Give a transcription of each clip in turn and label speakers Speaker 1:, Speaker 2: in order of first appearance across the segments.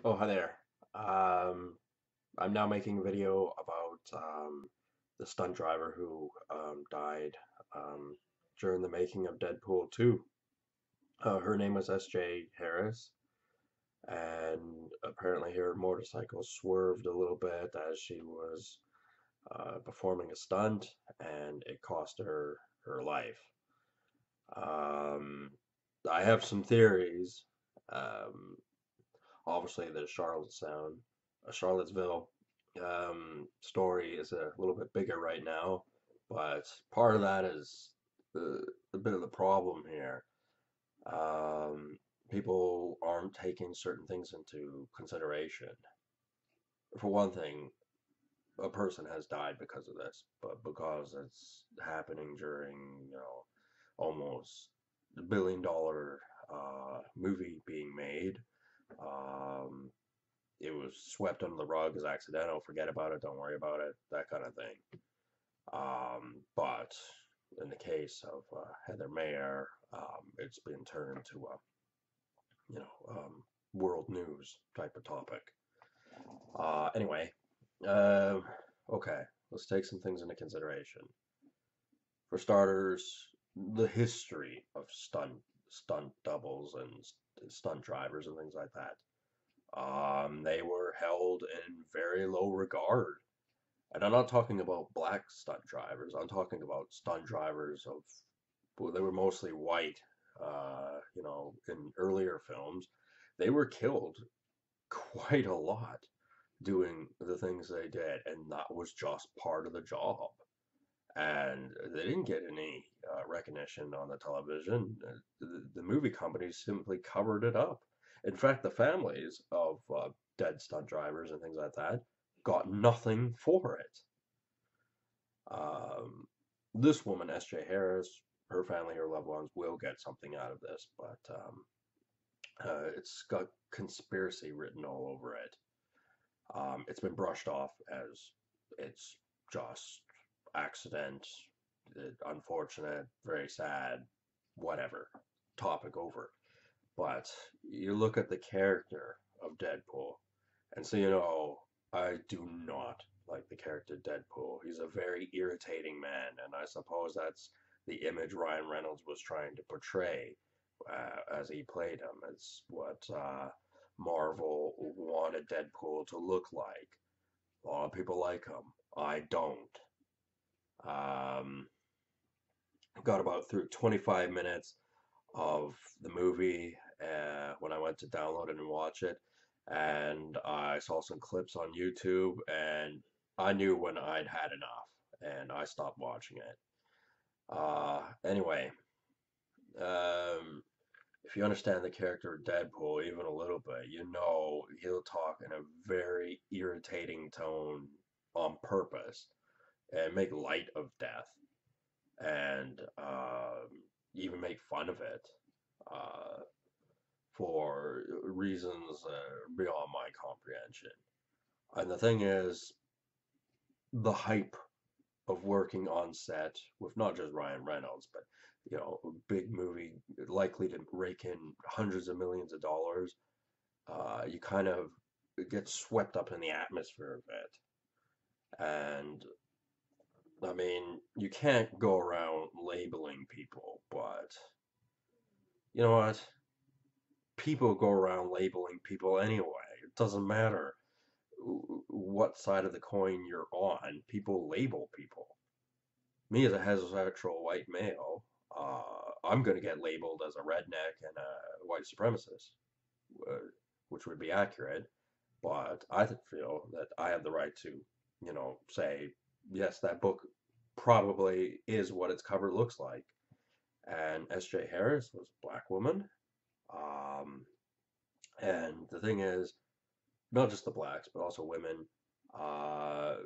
Speaker 1: Oh, hi there. Um, I'm now making a video about the stunt driver who died um, during the making of Deadpool 2. Her name was S.J. Harris, and apparently her motorcycle swerved a little bit as she was performing a stunt, and it cost her life. Um, I have some theories. Um, Obviously, the Charlottesville story is a little bit bigger right now, but part of that is a bit of the problem here. Um, People aren't taking certain things into consideration. For one thing, a person has died because of this, but because it's happening during, almost $1 billion movie being made. Um, it was swept under the rug as accidental. Forget about it. Don't worry about it. That kind of thing. But in the case of Heather Mayer, it's been turned to a you know world news type of topic. Anyway, uh, okay, let's take some things into consideration. For starters, the history of stunt doubles and stunt drivers and things like that. They were held in very low regard. And I'm not talking about black stunt drivers. I'm talking about stunt drivers of, well, they were mostly white, in earlier films. They were killed quite a lot doing the things they did, and that was just part of the job. And they didn't get any recognition on the television. The movie companies simply covered it up. In fact, the families of dead stunt drivers and things like that got nothing for it. Um, this woman, S.J. Harris, her family, her loved ones will get something out of this, but it's got conspiracy written all over it. It's been brushed off as it's just accident, unfortunate, very sad, whatever, topic over. But you look at the character of Deadpool, and so I do not like the character Deadpool. He's a very irritating man, and I suppose that's the image Ryan Reynolds was trying to portray as he played him. It's what Marvel wanted Deadpool to look like. A lot of people like him. I don't. Um, got about through 25 minutes of the movie when I went to download it and watch it, and I saw some clips on YouTube, and I knew when I'd had enough, and I stopped watching it. Anyway, um, if you understand the character of Deadpool even a little bit, he'll talk in a very irritating tone on purpose and make light of death and even make fun of it uh, for reasons beyond my comprehension. And the thing is, the hype of working on set with not just Ryan Reynolds, but a big movie likely to rake in hundreds of millions of dollars, you kind of get swept up in the atmosphere of it. And I mean, you can't go around labeling people, but you know what? People go around labeling people anyway. It doesn't matter what side of the coin you're on. People label people. Me as a heterosexual white male, I'm going to get labeled as a redneck and a white supremacist, uh, which would be accurate. But I feel that I have the right to, say, yes, that book probably is what its cover looks like. And S.J. Harris was a black woman. Um, and the thing is, not just the blacks, but also women, uh,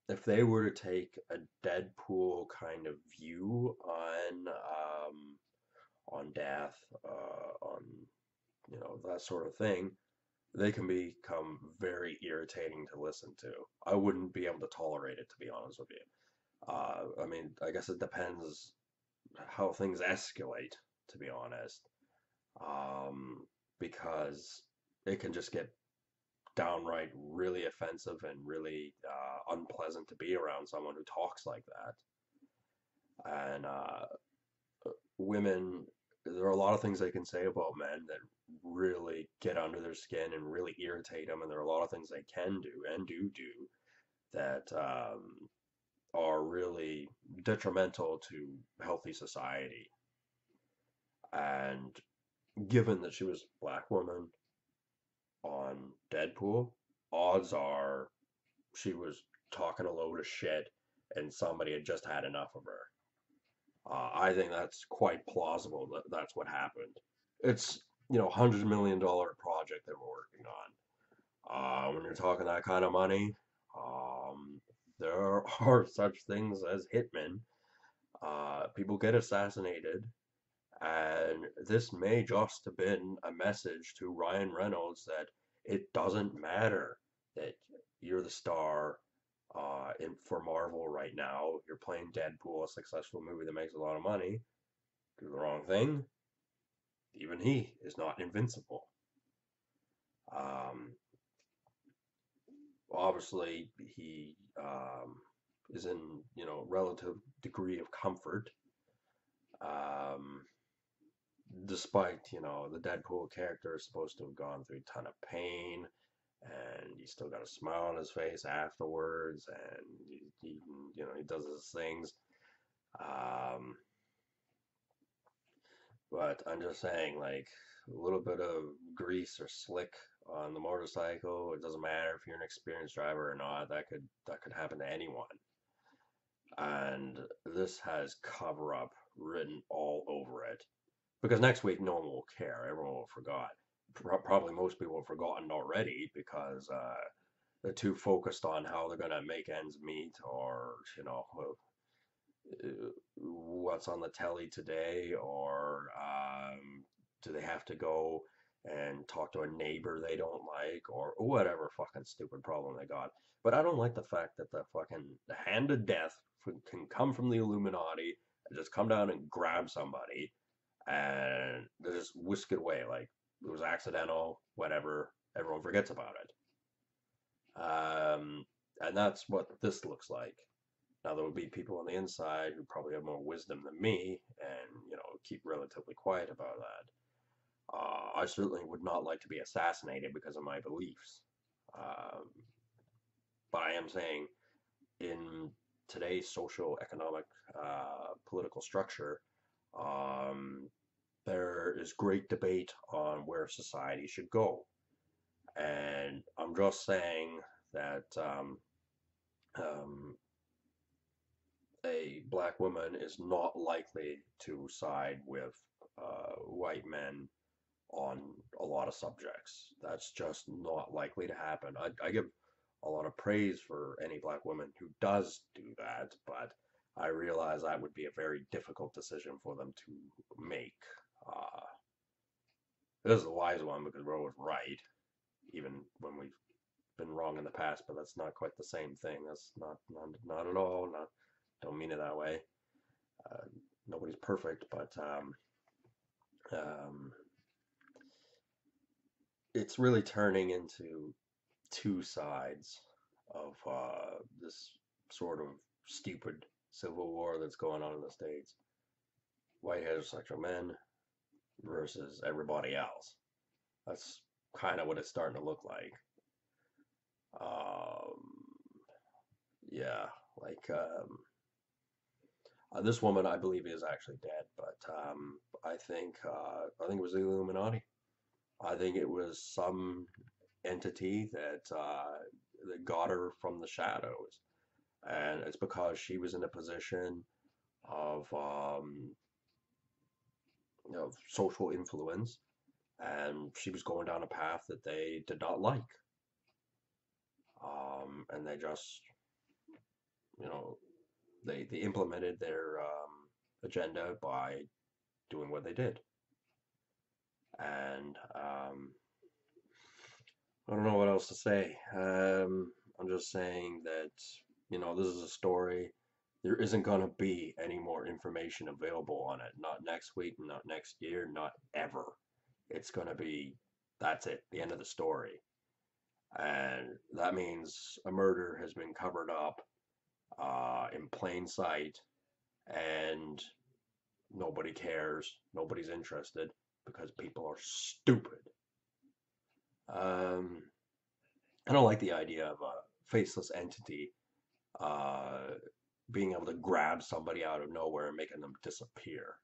Speaker 1: if they were to take a Deadpool kind of view on death, on that sort of thing, they can become very irritating to listen to. I wouldn't be able to tolerate it, to be honest with you. I mean, I guess it depends how things escalate, to be honest, um, because it can just get downright really offensive and really unpleasant to be around someone who talks like that. And women, there are a lot of things they can say about men that really get under their skin and really irritate them, and there are a lot of things they can do and do that are really detrimental to healthy society. And given that she was a black woman on Deadpool, odds are she was talking a load of shit and somebody had just had enough of her. I think that's quite plausible that that's what happened. It's, $100 million project that we're working on. When you're talking that kind of money, um, there are such things as hitmen. People get assassinated, and this may just have been a message to Ryan Reynolds that it doesn't matter that you're the star for Marvel right now. You're playing Deadpool, a successful movie that makes a lot of money. Do the wrong thing, even he is not invincible. Um, Obviously, he is in, relative degree of comfort. Um, Despite, the Deadpool character is supposed to have gone through a ton of pain, and he's still got a smile on his face afterwards, and he does his things. Um, but I'm just saying, like, a little bit of grease or slick on the motorcycle. It doesn't matter if you're an experienced driver or not. That could happen to anyone. And this has cover up written all over it. Because next week no one will care. Everyone will forgot. Probably most people have forgotten already because they're too focused on how they're gonna make ends meet, or what's on the telly today, or do they have to go and talk to a neighbor they don't like, or whatever fucking stupid problem they got. But I don't like the fact that the hand of death can come from the Illuminati and just come down and grab somebody and they just whisk it away like it was accidental, whatever. Everyone forgets about it. And that's what this looks like. Now, there will be people on the inside who probably have more wisdom than me and, keep relatively quiet about that. I certainly would not like to be assassinated because of my beliefs. Um, but I am saying in today's social, economic, political structure, um, there is great debate on where society should go. And I'm just saying that um, a black woman is not likely to side with white men on a lot of subjects. That's just not likely to happen. I give a lot of praise for any black woman who does do that, but I realize that would be a very difficult decision for them to make. Uh, this is a wise one because we're always right, even when we've been wrong in the past, but that's not quite the same thing. That's not at all. Not Don't mean it that way. Uh, Nobody's perfect, but um, it's really turning into two sides of this sort of stupid civil war that's going on in the States. White heterosexual men versus everybody else. That's kind of what it's starting to look like. Um, yeah, like this woman, I believe, is actually dead, but I think it was the Illuminati. I think it was some entity that got her from the shadows, and it's because she was in a position of social influence, and she was going down a path that they did not like, and they just you know they implemented their agenda by doing what they did. And I don't know what else to say. I'm just saying that, this is a story. There isn't going to be any more information available on it. Not next week, not next year, not ever. It's going to be, that's it, the end of the story. And that means a murder has been covered up in plain sight, and nobody cares, nobody's interested because people are stupid. Um, I don't like the idea of a faceless entity uh, being able to grab somebody out of nowhere and making them disappear.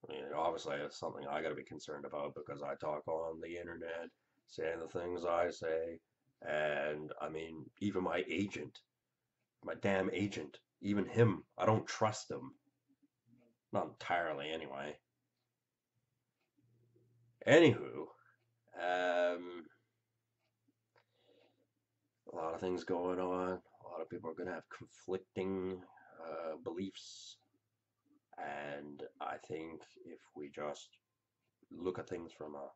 Speaker 1: I mean, obviously, it's something I got to be concerned about because I talk on the internet, saying the things I say, and I mean, even my agent, my damn agent, even him, I don't trust him. Not entirely, anyway. Anywho, a lot of things going on. A lot of people are going to have conflicting beliefs. And I think if we just look at things from a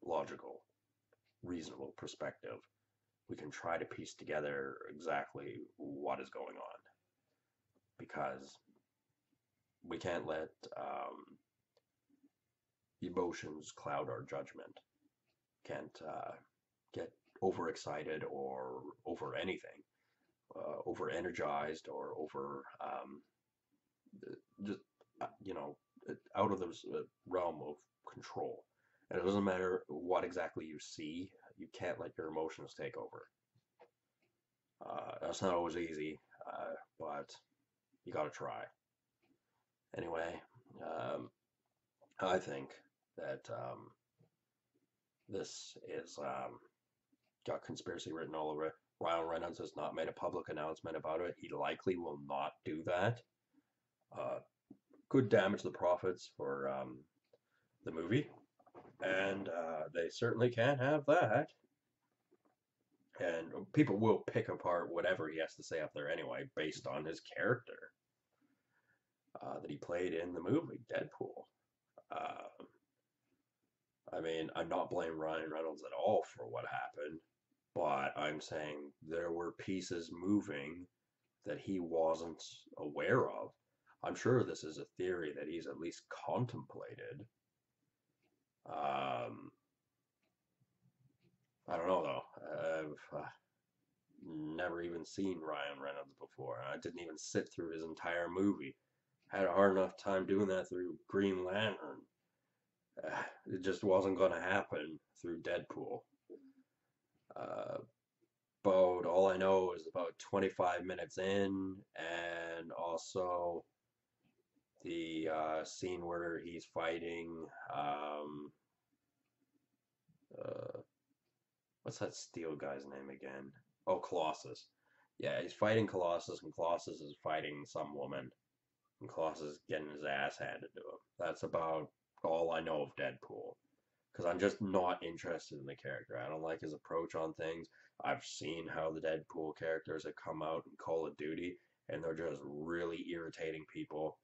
Speaker 1: logical, reasonable perspective, we can try to piece together exactly what is going on. Because we can't let emotions cloud our judgment. Can't get overexcited or over anything, over energized or over just out of this realm of control. And it doesn't matter what exactly you see, you can't let your emotions take over. That's not always easy, but you got to try. Anyway, um, I think that this is got conspiracy written all over it. Ryan Reynolds has not made a public announcement about it. He likely will not do that. Uh, could damage the profits for the movie, and they certainly can't have that. And people will pick apart whatever he has to say up there anyway, based on his character that he played in the movie Deadpool. Uh, I mean, I'm not blaming Ryan Reynolds at all for what happened, but I'm saying there were pieces moving that he wasn't aware of. I'm sure this is a theory that he's at least contemplated. Um, I don't know though. I've never even seen Ryan Reynolds before. I didn't even sit through his entire movie. Had a hard enough time doing that through Green Lantern. It just wasn't going to happen through Deadpool. Uh, about all I know is about 25 minutes in, and also the scene where he's fighting. Uh, what's that steel guy's name again? Oh, Colossus. Yeah, he's fighting Colossus, and Colossus is fighting some woman, and Colossus is getting his ass handed to him. That's about all I know of Deadpool. Because I'm just not interested in the character. I don't like his approach on things. I've seen how the Deadpool characters have come out in Call of Duty, and they're just really irritating people.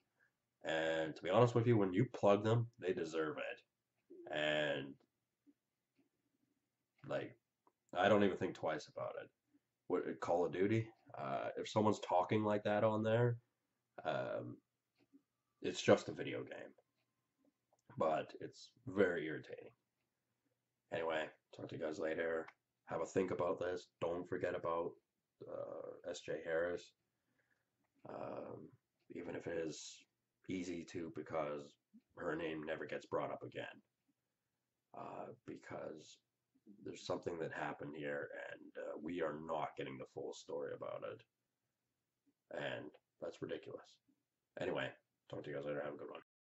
Speaker 1: And to be honest with you, when you plug them, they deserve it. And like, I don't even think twice about it. What Call of Duty? If someone's talking like that on there, um, it's just a video game, but it's very irritating. Anyway, talk to you guys later. Have a think about this. Don't forget about S.J. Harris, um, even if it is easy to, because her name never gets brought up again. Because there's something that happened here, and we are not getting the full story about it. And that's ridiculous. Anyway, talk to you guys later. Have a good one.